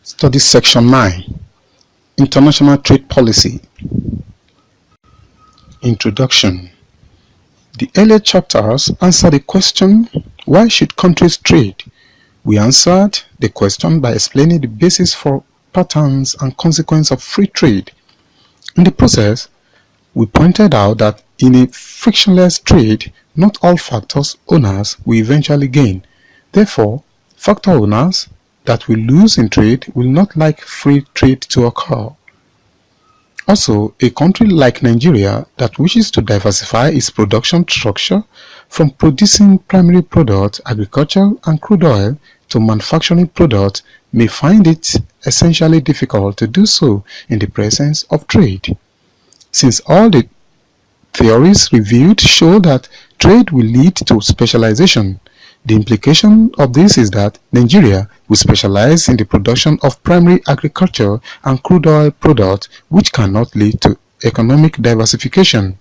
Study Section 9, International Trade Policy. Introduction. The earlier chapters answered the question, why should countries trade? We answered the question by explaining the basis for patterns and consequences of free trade. In the process, we pointed out that in a frictionless trade, not all factors owners will eventually gain. Therefore, factor owners that will lose in trade will not like free trade to occur. Also, a country like Nigeria that wishes to diversify its production structure from producing primary products, agriculture and crude oil, to manufacturing products may find it essentially difficult to do so in the presence of trade. Since all the theories reviewed show that trade will lead to specialization, the implication of this is that Nigeria will specialize in the production of primary agriculture and crude oil products, which cannot lead to economic diversification.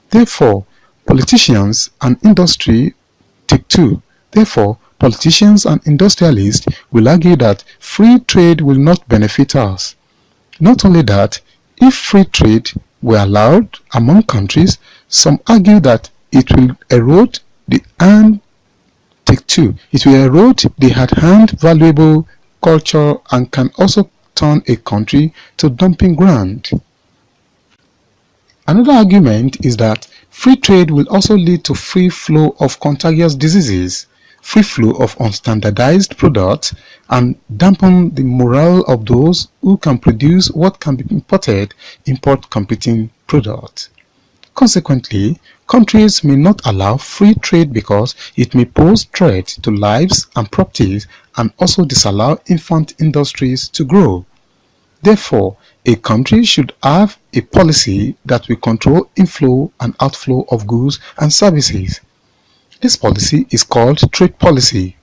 Therefore, politicians and industry take two. Therefore, politicians and industrialists will argue that free trade will not benefit us. Not only that, if free trade were allowed among countries, some argue that it will erode the hard-earned valuable culture and can also turn a country to dumping ground. Another argument is that free trade will also lead to free flow of contagious diseases, free flow of unstandardized products, and dampen the morale of those who can produce what can be import competing products. Consequently, countries may not allow free trade because it may pose threat to lives and properties and also disallow infant industries to grow. Therefore, a country should have a policy that will control inflow and outflow of goods and services. This policy is called trade policy.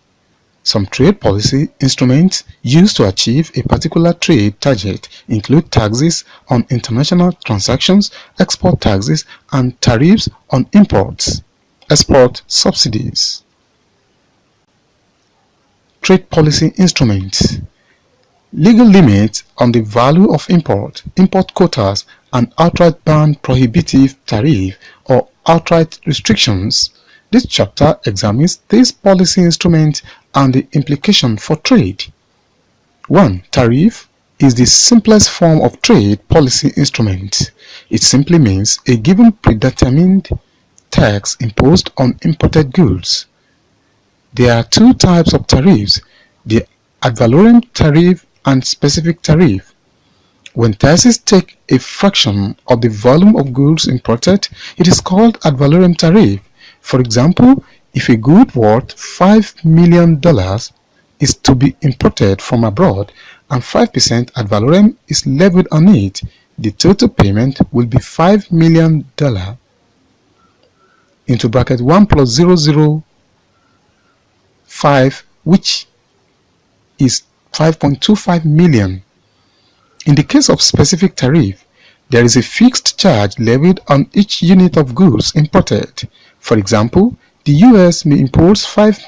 Some trade policy instruments used to achieve a particular trade target include taxes on international transactions, export taxes, and tariffs on imports, export subsidies. Trade policy instruments. Legal limits on the value of import quotas, and outright ban prohibitive tariff or outright restrictions. This chapter examines these policy instruments and the implication for trade. 1. Tariff is the simplest form of trade policy instrument. It simply means a given predetermined tax imposed on imported goods. There are two types of tariffs, the ad valorem tariff and specific tariff. When taxes take a fraction of the volume of goods imported, it is called ad valorem tariff. For example, if a good worth $5 million is to be imported from abroad and 5% ad valorem is levied on it, the total payment will be $5 million into bracket 1 plus 005, which is 5.25 million. In the case of specific tariff, there is a fixed charge levied on each unit of goods imported. For example, the US may impose $5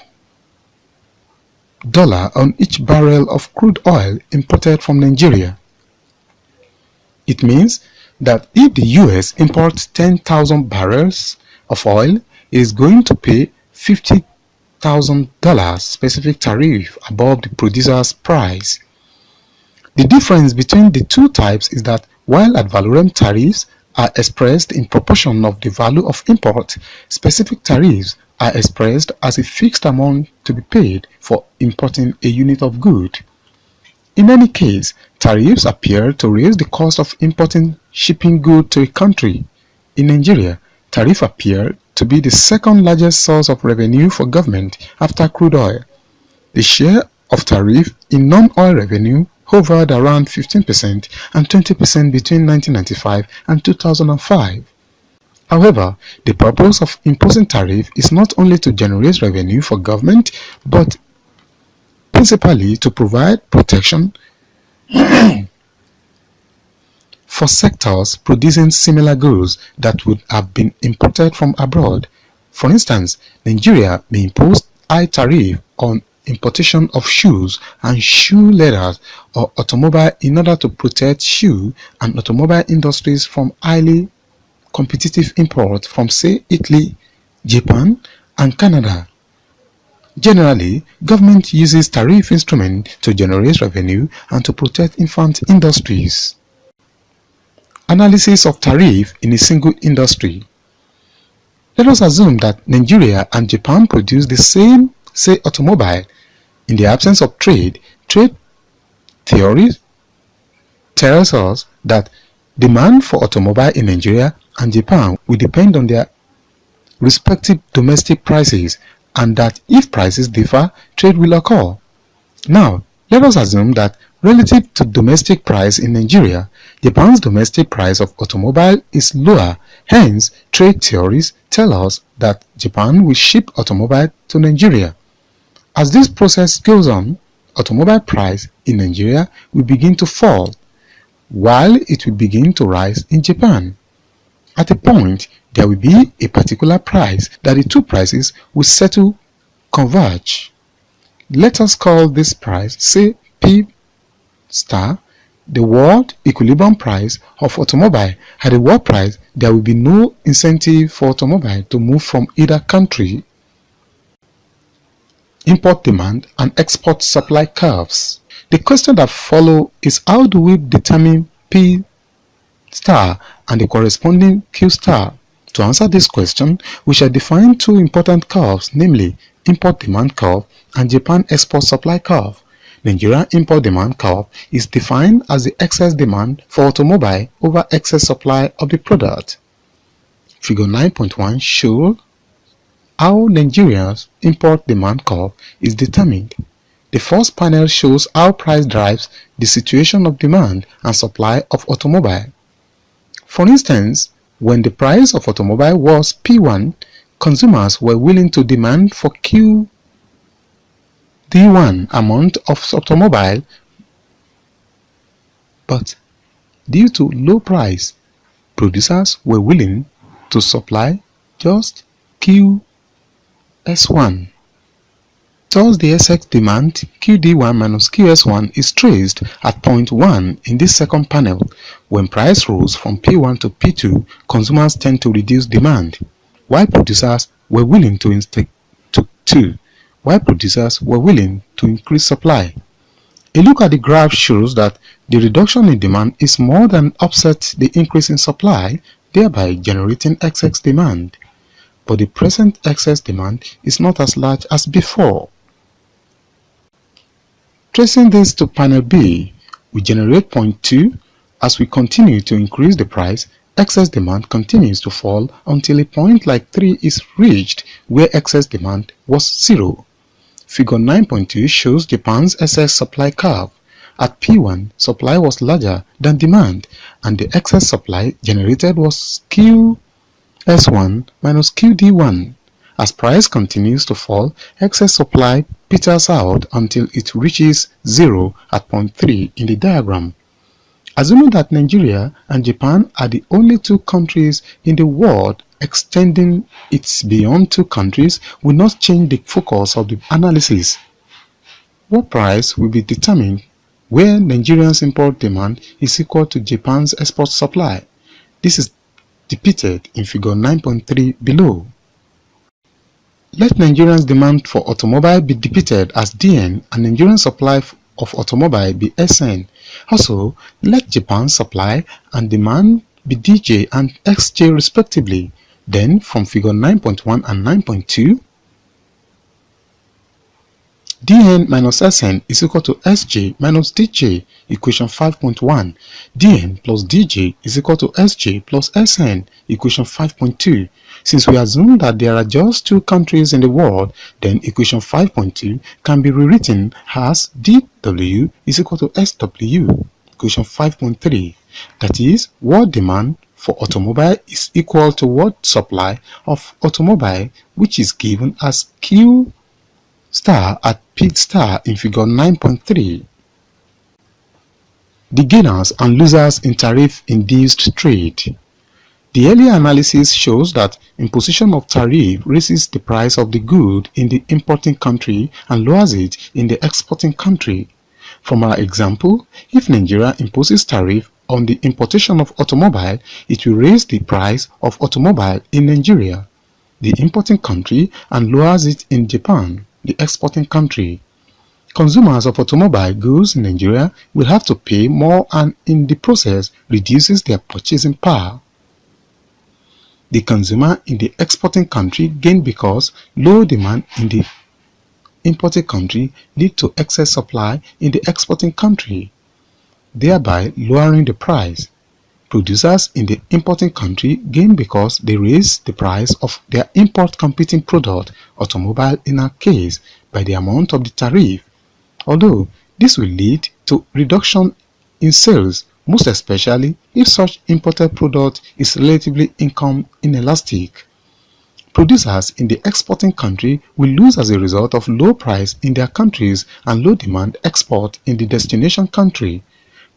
on each barrel of crude oil imported from Nigeria. It means that if the US imports 10,000 barrels of oil, it is going to pay $50,000 specific tariff above the producer's price. The difference between the two types is that while ad valorem tariffs are expressed in proportion of the value of import, specific tariffs are expressed as a fixed amount to be paid for importing a unit of good. In any case, tariffs appear to raise the cost of importing shipping goods to a country. In Nigeria, tariffs appear to be the second largest source of revenue for government after crude oil. The share of tariff in non-oil revenue hovered around 15% and 20% between 1995 and 2005. However, the purpose of imposing tariff is not only to generate revenue for government, but principally to provide protection for sectors producing similar goods that would have been imported from abroad. For instance, Nigeria may impose high tariff on importation of shoes and shoe leathers or automobile in order to protect shoe and automobile industries from highly competitive import from, say, Italy, Japan, and Canada. Generally, government uses tariff instruments to generate revenue and to protect infant industries. Analysis of tariff in a single industry. Let us assume that Nigeria and Japan produce the same, say, automobile. In the absence of trade theory tells us that demand for automobile in Nigeria and Japan will depend on their respective domestic prices, and that if prices differ, trade will occur. Now, let us assume that relative to domestic price in Nigeria, Japan's domestic price of automobile is lower. Hence, trade theories tell us that Japan will ship automobile to Nigeria. As this process goes on, automobile price in Nigeria will begin to fall, while it will begin to rise in Japan. At a point, there will be a particular price that the two prices will settle converge. Let us call this price, say, P star, the world equilibrium price of automobile. At the world price, there will be no incentive for automobile to move from either country. Import demand and export supply curves. The question that follows is, how do we determine P star and the corresponding Q star? To answer this question, we shall define two important curves, namely import demand curve and Japan export supply curve. Nigerian import demand curve is defined as the excess demand for automobile over excess supply of the product. Figure 9.1 shows how Nigeria's import demand curve is determined. The first panel shows how price drives the situation of demand and supply of automobile. For instance, when the price of automobile was P1, consumers were willing to demand for QD1 amount of automobile, but due to low price, producers were willing to supply just QS1. Thus, the SX demand QD1 minus QS1 is traced at point 1 in this second panel. When price rose from P1 to P2, consumers tend to reduce demand, while producers were willing to increase supply. A look at the graph shows that the reduction in demand is more than offset the increase in supply, thereby generating excess demand. But the present excess demand is not as large as before. Tracing this to panel B, we generate point 2. As we continue to increase the price, excess demand continues to fall until a point like 3 is reached where excess demand was 0. Figure 9.2 shows Japan's excess supply curve. At P1, supply was larger than demand, and the excess supply generated was QS1 minus QD1. As price continues to fall, excess supply peters out until it reaches 0 at point 3 in the diagram. Assuming that Nigeria and Japan are the only two countries in the world, extending it beyond two countries will not change the focus of the analysis. What price will be determined where Nigeria's import demand is equal to Japan's export supply? This is depicted in figure 9.3 below. Let Nigeria's demand for automobile be depicted as DN and Nigerian supply of automobile be SN. Also, let Japan's supply and demand be DJ and XJ respectively. Then, from figure 9.1 and 9.2, Dn minus Sn is equal to Sj minus Dj, equation 5.1. Dn plus Dj is equal to Sj plus Sn, equation 5.2. Since we assume that there are just two countries in the world, then equation 5.2 can be rewritten as dW is equal to SW, equation 5.3. That is, world demand for automobile is equal to world supply of automobile, which is given as Q star at P star in figure 9.3. The gainers and losers in tariff-induced trade. The earlier analysis shows that imposition of tariff raises the price of the good in the importing country and lowers it in the exporting country. From our example, if Nigeria imposes tariff on the importation of automobile, it will raise the price of automobile in Nigeria, the importing country, and lowers it in Japan, the exporting country. Consumers of automobile goods in Nigeria will have to pay more and in the process reduces their purchasing power. The consumer in the exporting country gain because low demand in the importing country lead to excess supply in the exporting country, thereby lowering the price. Producers in the importing country gain because they raise the price of their import competing product, automobile in our case, by the amount of the tariff. Although this will lead to reduction in sales, most especially if such imported product is relatively income inelastic. Producers in the exporting country will lose as a result of low price in their countries and low demand export in the destination country.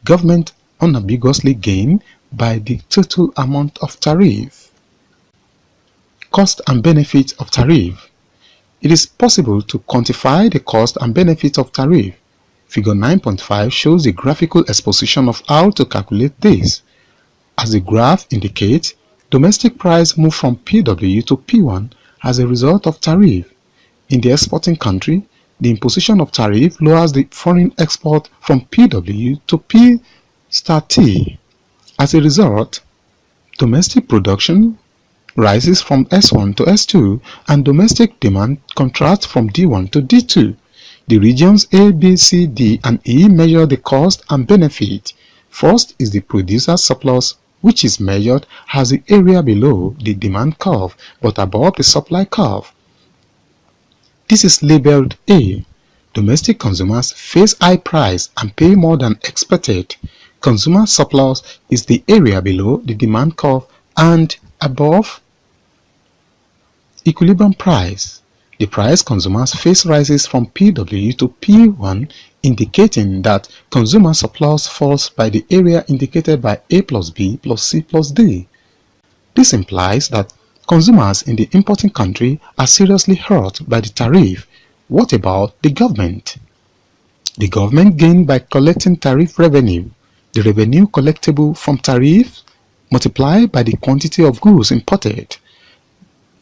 Government unambiguously gain by the total amount of tariff. Cost and benefit of tariff. It is possible to quantify the cost and benefit of tariff. Figure 9.5 shows a graphical exposition of how to calculate this. As the graph indicates, domestic price moved from PW to P1 as a result of tariff. In the exporting country, the imposition of tariff lowers the foreign export from PW to P*T. As a result, domestic production rises from S1 to S2 and domestic demand contracts from D1 to D2. The regions A, B, C, D, and E measure the cost and benefit. First is the producer's surplus, which is measured as the area below the demand curve but above the supply curve. This is labeled A. Domestic consumers face high price and pay more than expected. Consumer surplus is the area below the demand curve and above equilibrium price. The price consumers face rises from PW to P1, indicating that consumer surplus falls by the area indicated by A plus B plus C plus D. This implies that consumers in the importing country are seriously hurt by the tariff. What about the government? The government gained by collecting tariff revenue. The revenue collectible from tariff multiplied by the quantity of goods imported.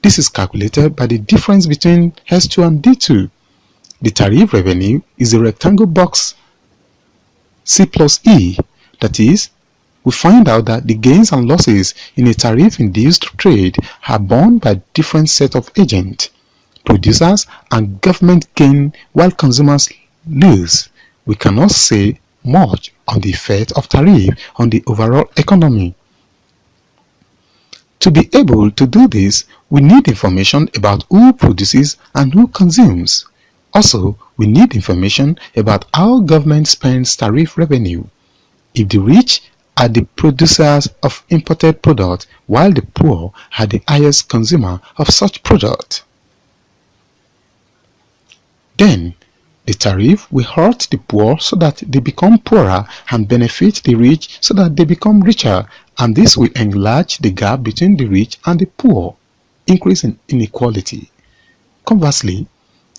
This is calculated by the difference between S2 and D2. The tariff revenue is the rectangle box C plus E. That is, we find out that the gains and losses in a tariff-induced trade are borne by different set of agents. Producers and government gain while consumers lose. We cannot say much on the effect of tariff on the overall economy. To be able to do this, we need information about who produces and who consumes. Also, we need information about how government spends tariff revenue. If the rich are the producers of imported products, while the poor are the highest consumer of such product, then the tariff will hurt the poor so that they become poorer and benefit the rich so that they become richer, and this will enlarge the gap between the rich and the poor, increasing inequality. Conversely,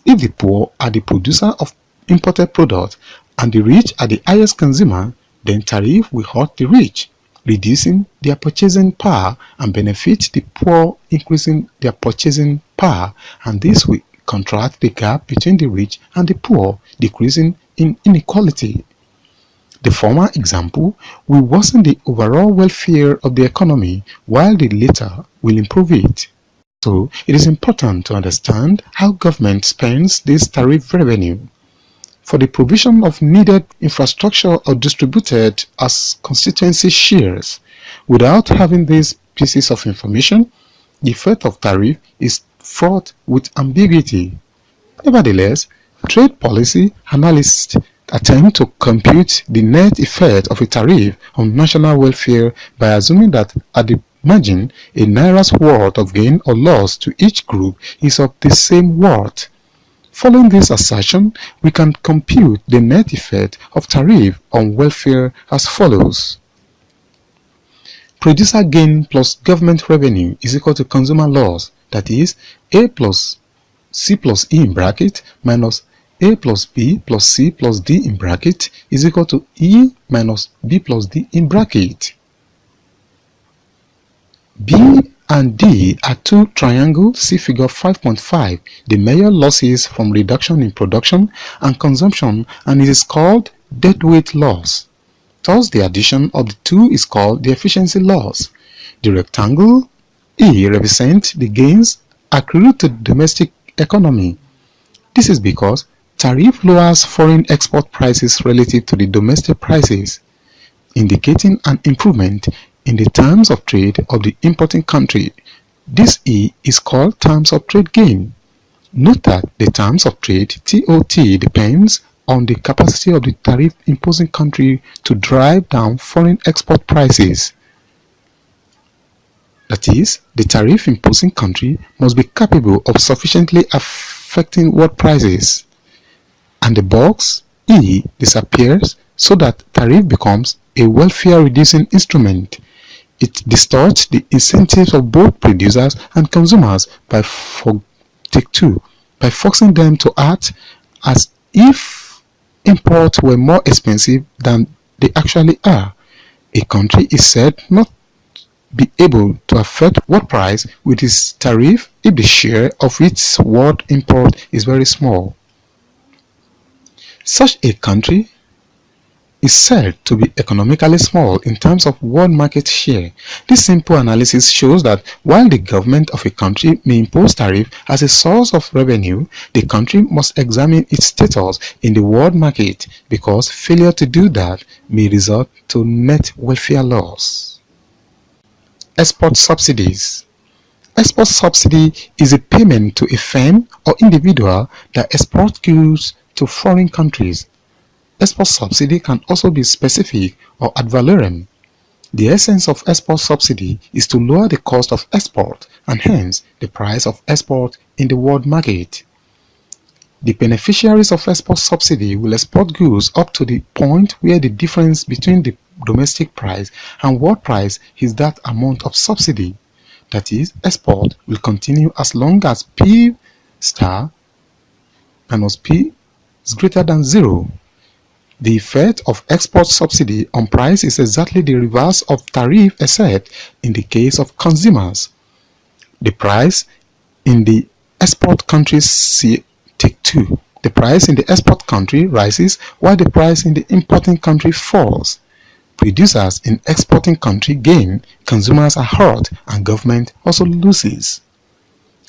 if the poor are the producer of imported products and the rich are the highest consumer, then tariff will hurt the rich, reducing their purchasing power, and benefit the poor, increasing their purchasing power, and this will contract the gap between the rich and the poor, decreasing in inequality. The former example will worsen the overall welfare of the economy, while the latter will improve it. So, it is important to understand how government spends this tariff revenue. For the provision of needed infrastructure or distributed as constituency shares. Without having these pieces of information, the effect of tariff is fraught with ambiguity. Nevertheless, trade policy analysts attempt to compute the net effect of a tariff on national welfare by assuming that at the margin, a naira's worth of gain or loss to each group is of the same worth. Following this assertion, we can compute the net effect of tariff on welfare as follows. Producer gain plus government revenue is equal to consumer loss, that is, A plus C plus E in bracket minus A plus B plus C plus D in bracket is equal to E minus B plus D in bracket. B and D are two triangles, see figure 5.5. They measure losses from reduction in production and consumption, and it is called deadweight loss. Thus, the addition of the two is called the efficiency loss. The rectangle E represents the gains accrued to the domestic economy. This is because tariff lowers foreign export prices relative to the domestic prices, indicating an improvement in the terms of trade of the importing country. This E is called terms of trade gain. Note that the terms of trade (TOT) depends on the capacity of the tariff imposing country to drive down foreign export prices. That is, the tariff imposing country must be capable of sufficiently affecting world prices, and the box E disappears so that tariff becomes a welfare reducing instrument. It distorts the incentives of both producers and consumers by forcing them to act as if imports were more expensive than they actually are. A country is said not be able to affect world price with its tariff if the share of its world import is very small. Such a country is said to be economically small in terms of world market share. This simple analysis shows that while the government of a country may impose tariff as a source of revenue, the country must examine its status in the world market, because failure to do that may result to net welfare loss. Export subsidies. Export subsidy is a payment to a firm or individual that exports goods to foreign countries. Export subsidy can also be specific or ad valorem. The essence of export subsidy is to lower the cost of export and hence the price of export in the world market. The beneficiaries of export subsidy will export goods up to the point where the difference between the domestic price and world price is that amount of subsidy. That is, export will continue as long as P star minus P is greater than 0. The effect of export subsidy on price is exactly the reverse of tariff, except in the case of consumers. The price in the export country take 2. The price in the export country rises while the price in the importing country falls. Producers in exporting country gain, consumers are hurt, and government also loses.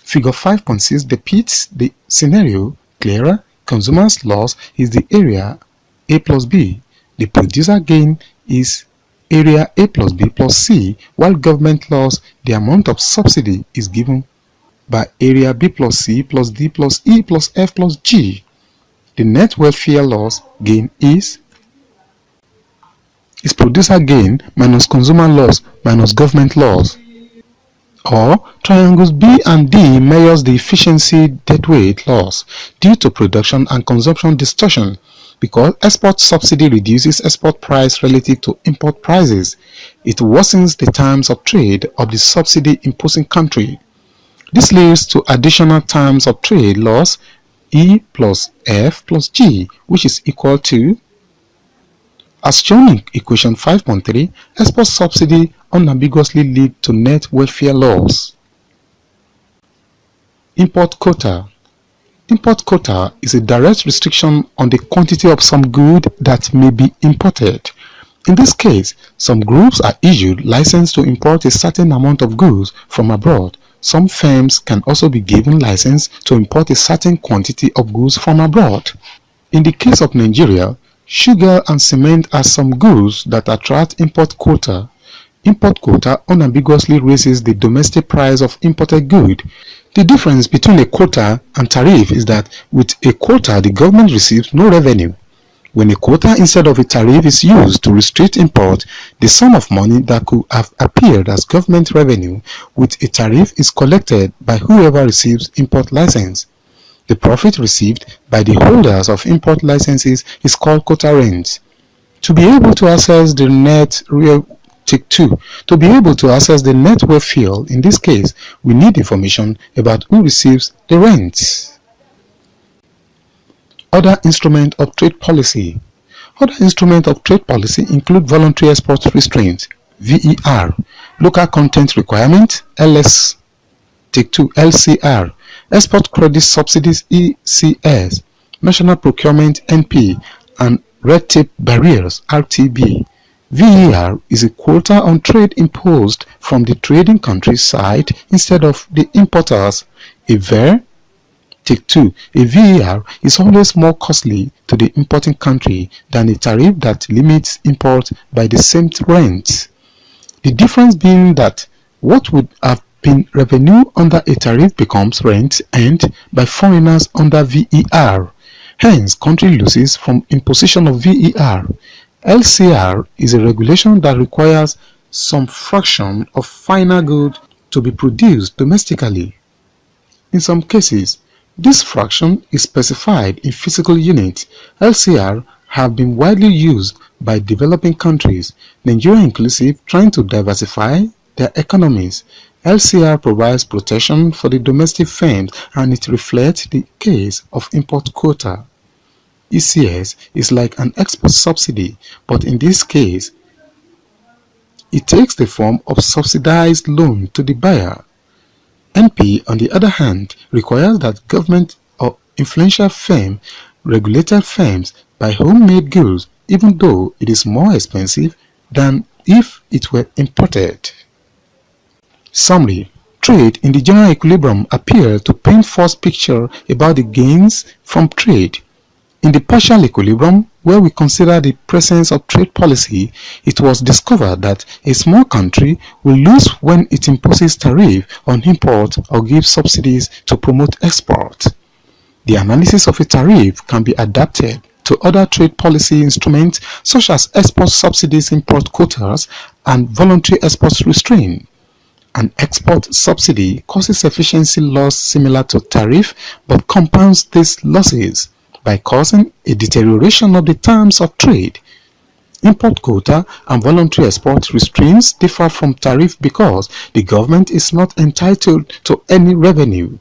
Figure 5.6 depicts the scenario clearer. Consumers' loss is the area A plus B. The producer gain is area A plus B plus C, while government loss, the amount of subsidy, is given by area B plus C plus D plus E plus F plus G. The net welfare loss gain is producer gain minus consumer loss minus government loss. Or triangles B and D measures the efficiency deadweight loss due to production and consumption distortion, because export subsidy reduces export price relative to import prices. It worsens the terms of trade of the subsidy imposing country. This leads to additional terms of trade loss E plus F plus G, which is equal to, as shown in equation 5.3, export subsidy unambiguously lead to net welfare loss. Import quota. Import quota is a direct restriction on the quantity of some good that may be imported. In this case, some groups are issued license to import a certain amount of goods from abroad. Some firms can also be given license to import a certain quantity of goods from abroad. In the case of Nigeria, sugar and cement are some goods that attract import quota. Import quota unambiguously raises the domestic price of imported good. The difference between a quota and tariff is that with a quota, the government receives no revenue. When a quota instead of a tariff is used to restrict import, the sum of money that could have appeared as government revenue with a tariff is collected by whoever receives import license. The profit received by the holders of import licenses is called quota rent. To be able to access the net real Take 2. To be able to access the net worth field, in this case, we need information about who receives the rent. Other instruments of trade policy. Other instruments of trade policy include voluntary export restraint, VER, local content requirement, LS. Take 2. LCR, export credit subsidies, ECS, national procurement, NP, and red tape barriers, RTB. VER is a quota on trade imposed from the trading country's side instead of the importers. A VER, take 2. A VER is always more costly to the importing country than a tariff that limits import by the same rent. The difference being that what would have been revenue under a tariff becomes rent earned by foreigners under VER. Hence, country loses from imposition of VER. LCR is a regulation that requires some fraction of final good to be produced domestically. In some cases, this fraction is specified in physical units. LCR have been widely used by developing countries, Nigeria inclusive, trying to diversify their economies. LCR provides protection for the domestic firms and it reflects the case of import quota. ECS is like an export subsidy, but in this case, it takes the form of subsidized loan to the buyer. NP, on the other hand, requires that government or influential firm regulated firms buy homemade goods, even though it is more expensive than if it were imported. Summary. Trade in the general equilibrium appears to paint false picture about the gains from trade. In the partial equilibrium, where we consider the presence of trade policy, it was discovered that a small country will lose when it imposes tariff on import or gives subsidies to promote export. The analysis of a tariff can be adapted to other trade policy instruments such as export subsidies, import quotas, and voluntary export restraint. An export subsidy causes efficiency loss similar to tariff but compounds these losses by causing a deterioration of the terms of trade. Import quota and voluntary export restraints differ from tariff because the government is not entitled to any revenue.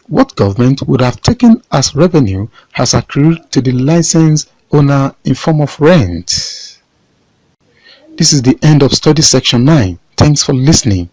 What government would have taken as revenue has accrued to the license owner in form of rent. This is the end of study section 9. Thanks for listening.